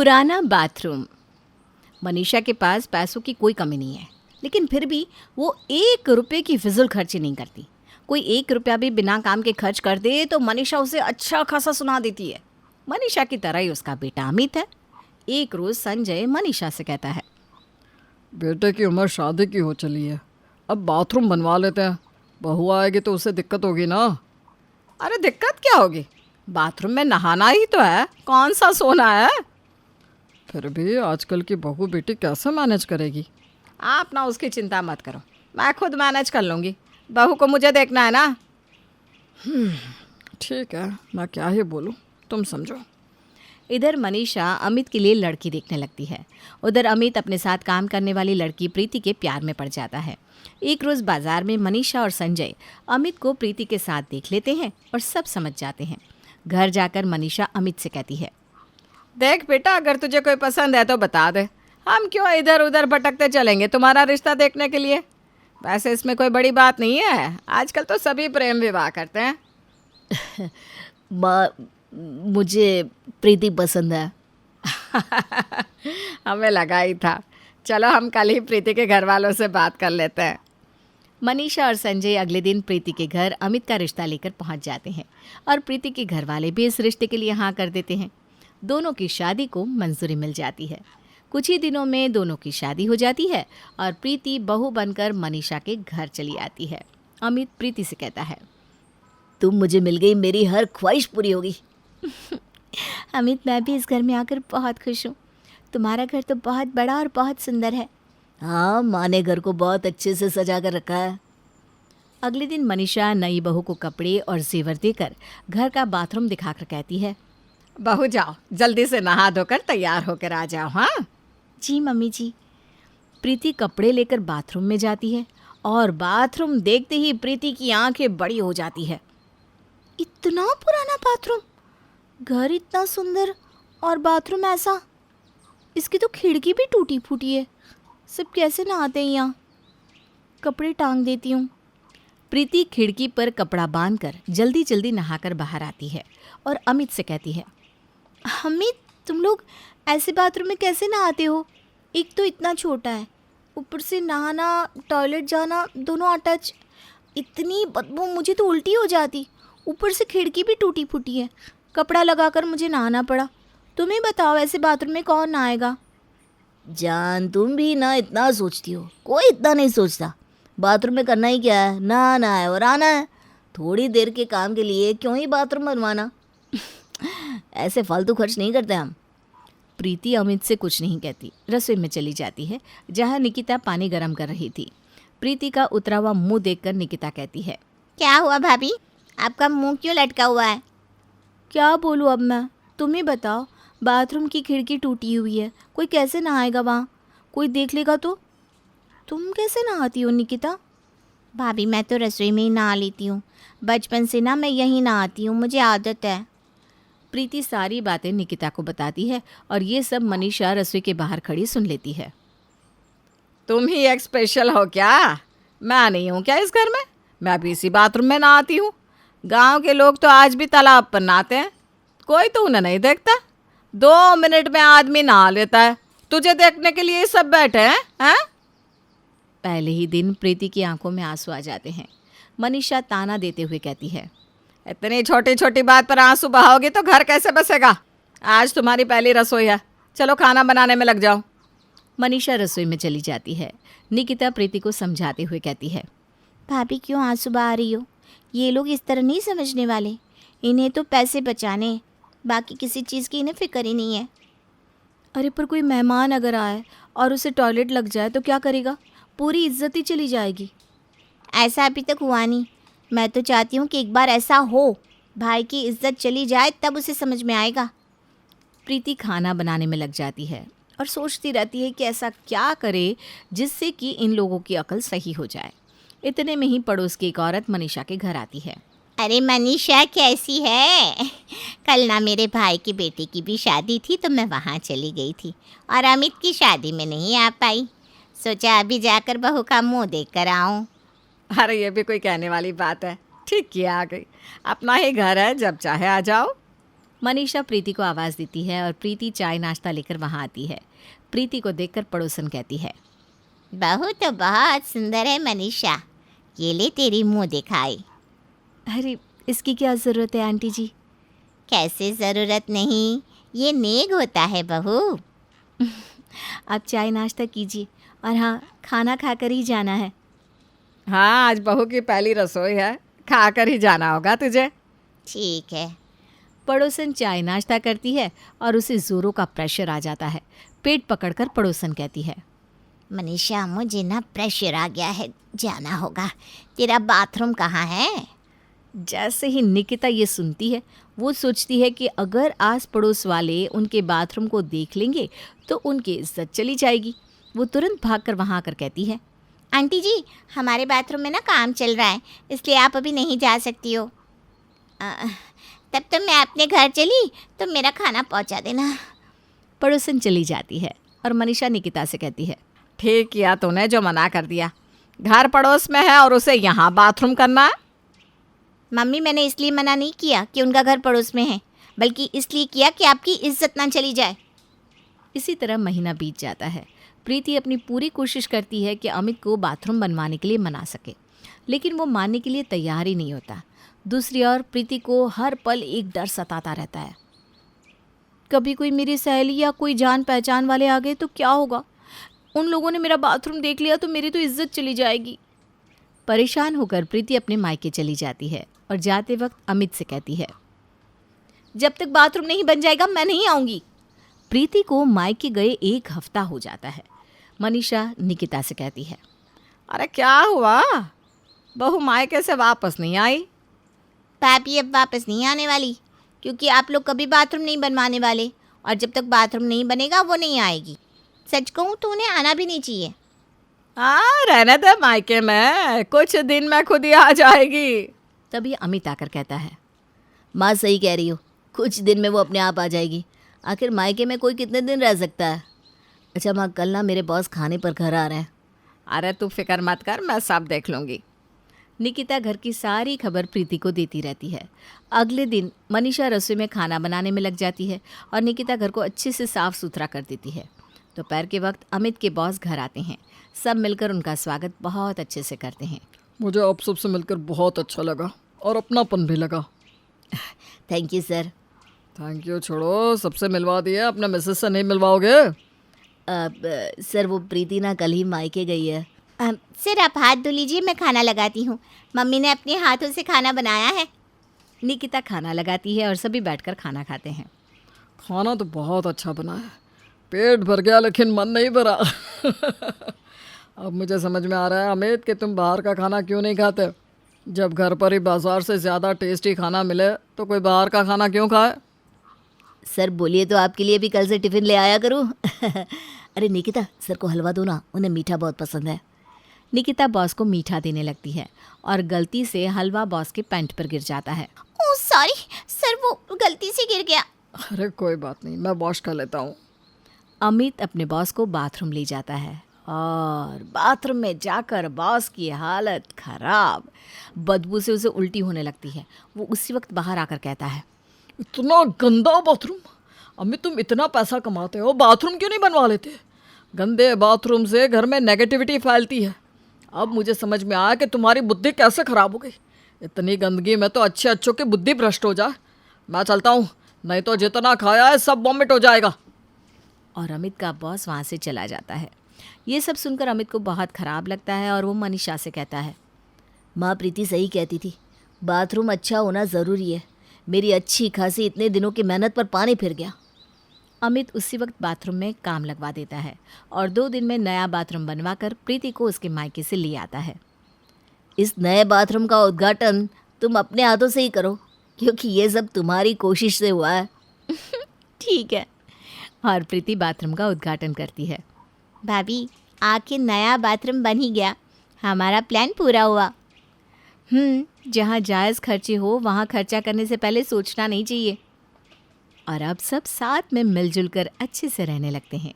पुराना बाथरूम। मनीषा के पास पैसों की कोई कमी नहीं है, लेकिन फिर भी वो 1 रुपये की फिजूल खर्ची नहीं करती। कोई 1 रुपया भी बिना काम के खर्च कर दे तो मनीषा उसे अच्छा खासा सुना देती है। मनीषा की तरह ही उसका बेटा अमित है। एक रोज़ संजय मनीषा से कहता है, बेटे की उम्र शादी की हो चली है, अब बाथरूम बनवा लेते हैं। बहू आएगी तो उसे दिक्कत होगी ना। अरे दिक्कत क्या होगी, बाथरूम में नहाना ही तो है, कौन सा सोना है। फिर भी आजकल की बहू बेटी कैसे मैनेज करेगी। आप ना उसकी चिंता मत करो, मैं खुद मैनेज कर लूँगी। बहू को मुझे देखना है ना। ठीक है, मैं क्या ही बोलूँ, तुम समझो। इधर मनीषा अमित के लिए लड़की देखने लगती है। उधर अमित अपने साथ काम करने वाली लड़की प्रीति के प्यार में पड़ जाता है। एक रोज़ बाजार में मनीषा और संजय अमित को प्रीति के साथ देख लेते हैं और सब समझ जाते हैं। घर जाकर मनीषा अमित से कहती है, देख बेटा, अगर तुझे कोई पसंद है तो बता दे, हम क्यों इधर उधर भटकते चलेंगे तुम्हारा रिश्ता देखने के लिए। वैसे इसमें कोई बड़ी बात नहीं है, आजकल तो सभी प्रेम विवाह करते हैं। मुझे प्रीति पसंद है। हमें लगा ही था, चलो हम कल ही प्रीति के घर वालों से बात कर लेते हैं। मनीषा और संजय अगले दिन प्रीति के घर अमित का रिश्ता लेकर पहुंच जाते हैं और प्रीति के घर वाले भी इस रिश्ते के लिए हाँ कर देते हैं। दोनों की शादी को मंजूरी मिल जाती है। कुछ ही दिनों में दोनों की शादी हो जाती है और प्रीति बहू बनकर मनीषा के घर चली आती है। अमित प्रीति से कहता है, तुम मुझे मिल गई, मेरी हर ख्वाहिश पूरी होगी। अमित, मैं भी इस घर में आकर बहुत खुश हूँ। तुम्हारा घर तो बहुत बड़ा और बहुत सुंदर है। हाँ, माँ ने घर को बहुत अच्छे से सजा कर रखा है। अगले दिन मनीषा नई बहू को कपड़े और जेवर देकर घर का बाथरूम दिखाकर कहती है, बहू जाओ, जल्दी से नहा धोकर तैयार होकर आ जाओ। हाँ जी मम्मी जी। प्रीति कपड़े लेकर बाथरूम में जाती है और बाथरूम देखते ही प्रीति की आंखें बड़ी हो जाती है। इतना पुराना बाथरूम, घर इतना सुंदर और बाथरूम ऐसा, इसकी तो खिड़की भी टूटी फूटी है। सब कैसे नहाते हैं यहाँ। कपड़े टांग देती हूँ। प्रीति खिड़की पर कपड़ा बांधकर जल्दी जल्दी नहाकर बाहर आती है और अमित से कहती है, अमित, तुम लोग ऐसे बाथरूम में कैसे नहाते हो। एक तो इतना छोटा है, ऊपर से नहाना, टॉयलेट जाना दोनों अटैच। इतनी बदबू, मुझे तो उल्टी हो जाती। ऊपर से खिड़की भी टूटी फूटी है, कपड़ा लगाकर मुझे नहाना पड़ा। तुम्हें बताओ, ऐसे बाथरूम में कौन नहाएगा। जान, तुम भी ना इतना सोचती हो, कोई इतना नहीं सोचता। बाथरूम में करना ही क्या है, नहाना है और आना है। थोड़ी देर के काम के लिए क्यों ही बाथरूम बनवाना। ऐसे फालतू खर्च नहीं करते हम। प्रीति अमित से कुछ नहीं कहती, रसोई में चली जाती है जहाँ निकिता पानी गर्म कर रही थी। प्रीति का उतरा हुआ मुंह देखकर निकिता कहती है, क्या हुआ भाभी, आपका मुंह क्यों लटका हुआ है। क्या बोलूँ अब मैं, तुम ही बताओ। बाथरूम की खिड़की टूटी हुई है, कोई कैसे नहाएगा वहाँ, कोई देख लेगा तो। तुम कैसे नहाती हो निकिता। भाभी, मैं तो रसोई में ही नहा लेती हूँ, बचपन से ना मैं यहीं नहाती हूँ, मुझे आदत है। प्रीति सारी बातें निकिता को बताती है और ये सब मनीषा रसोई के बाहर खड़ी सुन लेती है। तुम ही एक स्पेशल हो क्या, मैं नहीं हूँ क्या इस घर में। मैं भी इसी बाथरूम में नहाती हूँ। गांव के लोग तो आज भी तालाब पर नहाते हैं, कोई तो उन्हें नहीं देखता। 2 मिनट में आदमी नहा लेता है, तुझे देखने के लिए सब बैठे हैं। पहले ही दिन प्रीति की आंखों में आंसू आ जाते हैं। मनीषा ताना देते हुए कहती है, इतनी छोटी छोटी बात पर आंसू बहाओगे तो घर कैसे बसेगा। आज तुम्हारी पहली रसोई है, चलो खाना बनाने में लग जाओ। मनीषा रसोई में चली जाती है। निकिता प्रीति को समझाते हुए कहती है, भाभी क्यों आंसू बहा रही हो, ये लोग इस तरह नहीं समझने वाले। इन्हें तो पैसे बचाने, बाकी किसी चीज़ की इन्हें फिक्र ही नहीं है। अरे पर कोई मेहमान अगर आए और उसे टॉयलेट लग जाए तो क्या करेगा, पूरी इज्जत ही चली जाएगी। ऐसा अभी तक हुआ नहीं, मैं तो चाहती हूँ कि एक बार ऐसा हो, भाई की इज्जत चली जाए तब उसे समझ में आएगा। प्रीति खाना बनाने में लग जाती है और सोचती रहती है कि ऐसा क्या करे जिससे कि इन लोगों की अकल सही हो जाए। इतने में ही पड़ोस की एक औरत मनीषा के घर आती है। अरे मनीषा, कैसी है। कल ना मेरे भाई की बेटी की भी शादी थी तो मैं वहाँ चली गई थी और अमित की शादी में नहीं आ पाई। सोचा अभी जाकर बहू का मुंह देख कर आऊँ। अरे ये भी कोई कहने वाली बात है, ठीक किया आ गई, अपना ही घर है, जब चाहे आ जाओ। मनीषा प्रीति को आवाज़ देती है और प्रीति चाय नाश्ता लेकर वहाँ आती है। प्रीति को देखकर पड़ोसन कहती है, बहू तो बहुत सुंदर है मनीषा, ये ले तेरी मुंह दिखाई। अरे इसकी क्या ज़रूरत है आंटी जी? कैसे ज़रूरत नहीं, ये नेग होता है बहू। आप चाय नाश्ता कीजिए और हाँ, खाना खाकर ही जाना है। हाँ, आज बहू की पहली रसोई है, खाकर ही जाना होगा तुझे। ठीक है। पड़ोसन चाय नाश्ता करती है और उसे ज़ोरों का प्रेशर आ जाता है। पेट पकड़कर पड़ोसन कहती है, मनीषा मुझे ना प्रेशर आ गया है, जाना होगा। तेरा बाथरूम कहाँ है? जैसे ही निकिता ये सुनती है, वो सोचती है कि अगर आस पड़ोस वाले उनके बाथरूम को देख लेंगे तो उनकी इज्जत चली जाएगी। वो तुरंत भागकर वहाँ आकर कहती है, आंटी जी, हमारे बाथरूम में ना काम चल रहा है, इसलिए आप अभी नहीं जा सकती हो। तब तो मैं अपने घर चली तो मेरा खाना पहुंचा देना। पड़ोसन चली जाती है और मनीषा निकिता से कहती है, ठीक किया तूने जो मना कर दिया। घर पड़ोस में है और उसे यहाँ बाथरूम करना है। मम्मी, मैंने इसलिए मना नहीं किया कि उनका घर पड़ोस में है, बल्कि इसलिए किया कि आपकी इज्जत ना चली जाए। इसी तरह महीना बीत जाता है। प्रीति अपनी पूरी कोशिश करती है कि अमित को बाथरूम बनवाने के लिए मना सके, लेकिन वो मानने के लिए तैयार ही नहीं होता। दूसरी ओर प्रीति को हर पल एक डर सताता रहता है। कभी कोई मेरी सहेली या कोई जान पहचान वाले आ गए तो क्या होगा? उन लोगों ने मेरा बाथरूम देख लिया तो मेरी तो इज्जत चली जाएगी। परेशान होकर प्रीति अपने मायके चली जाती है और जाते वक्त अमित से कहती है, जब तक बाथरूम नहीं बन जाएगा मैं नहीं आऊँगी। प्रीति को मायके गए 1 हफ्ता हो जाता है। मनीषा निकिता से कहती है, अरे क्या हुआ, बहू मायके से वापस नहीं आई? भाभी अब वापस नहीं आने वाली, क्योंकि आप लोग कभी बाथरूम नहीं बनवाने वाले, और जब तक बाथरूम नहीं बनेगा वो नहीं आएगी। सच कहूँ तो उन्हें आना भी नहीं चाहिए। हाँ, रहने दे, मायके में कुछ दिन में खुद ही आ जाएगी। तभी अमित आकर कहता है, माँ सही कह रही हो, कुछ दिन में वो अपने आप आ जाएगी। आखिर मायके में कोई कितने दिन रह सकता है। अच्छा माँ, कल ना मेरे बॉस खाने पर घर आ रहे हैं। अरे तू फिक्र मत कर, मैं सब देख लूँगी। निकिता घर की सारी खबर प्रीति को देती रहती है। अगले दिन मनीषा रसोई में खाना बनाने में लग जाती है और निकिता घर को अच्छे से साफ सुथरा कर देती है। दोपहर के वक्त अमित के बॉस घर आते हैं। सब मिलकर उनका स्वागत बहुत अच्छे से करते हैं। मुझे आप सबसे मिलकर बहुत अच्छा लगा और अपनापन भी लगा। Thank you sir. Thank you छोड़ो, सबसे मिलवा दिए, अपने मिसेस से नहीं मिलवाओगे? सर वो प्रीति ना कल ही मायके गई है। सर आप हाथ धो लीजिए, मैं खाना लगाती हूँ। मम्मी ने अपने हाथों से खाना बनाया है। निकिता खाना लगाती है और सभी बैठकर खाना खाते हैं। खाना तो बहुत अच्छा बना है, पेट भर गया लेकिन मन नहीं भरा। अब मुझे समझ में आ रहा है अमित कि तुम बाहर का खाना क्यों नहीं खाते। जब घर पर ही बाजार से ज़्यादा टेस्टी खाना मिले तो कोई बाहर का खाना क्यों खाए? सर बोलिए तो आपके लिए भी कल से टिफ़िन ले आया करूँ। अरे निकिता, सर को हलवा दो ना, उन्हें मीठा बहुत पसंद है। निकिता बॉस को मीठा देने लगती है और गलती से हलवा बॉस के पैंट पर गिर जाता है। ओह सॉरी सर, वो गलती से गिर गया। अरे कोई बात नहीं, मैं वॉश कर लेता हूँ। अमित अपने बॉस को बाथरूम ले जाता है और बाथरूम में जाकर बॉस की हालत खराब। बदबू से उसे उल्टी होने लगती है। वो उसी वक्त बाहर आकर कहता है, इतना गंदा बाथरूम। अमित तुम इतना पैसा कमाते हो, बाथरूम क्यों नहीं बनवा लेते? गंदे बाथरूम से घर में नेगेटिविटी फैलती है। अब मुझे समझ में आया कि तुम्हारी बुद्धि कैसे ख़राब हो गई। इतनी गंदगी में तो अच्छे अच्छों की बुद्धि भ्रष्ट हो जाए। मैं चलता हूँ, नहीं तो जितना खाया है सब वॉमिट हो जाएगा। और अमित का बॉस वहाँ से चला जाता है। ये सब सुनकर अमित को बहुत ख़राब लगता है और वो मनीषा से कहता है, माँ प्रीति सही कहती थी, बाथरूम अच्छा होना ज़रूरी है। मेरी अच्छी खासी इतने दिनों की मेहनत पर पानी फिर गया। अमित उसी वक्त बाथरूम में काम लगवा देता है और 2 दिन में नया बाथरूम बनवाकर प्रीति को उसके मायके से ले आता है। इस नए बाथरूम का उद्घाटन तुम अपने हाथों से ही करो, क्योंकि ये सब तुम्हारी कोशिश से हुआ है। ठीक है। और प्रीति बाथरूम का उद्घाटन करती है। भाभी आखिर नया बाथरूम बन ही गया, हमारा प्लान पूरा हुआ। जहाँ जायज़ खर्चे हो वहाँ खर्चा करने से पहले सोचना नहीं चाहिए। और अब सब साथ में मिलजुल कर अच्छे से रहने लगते हैं।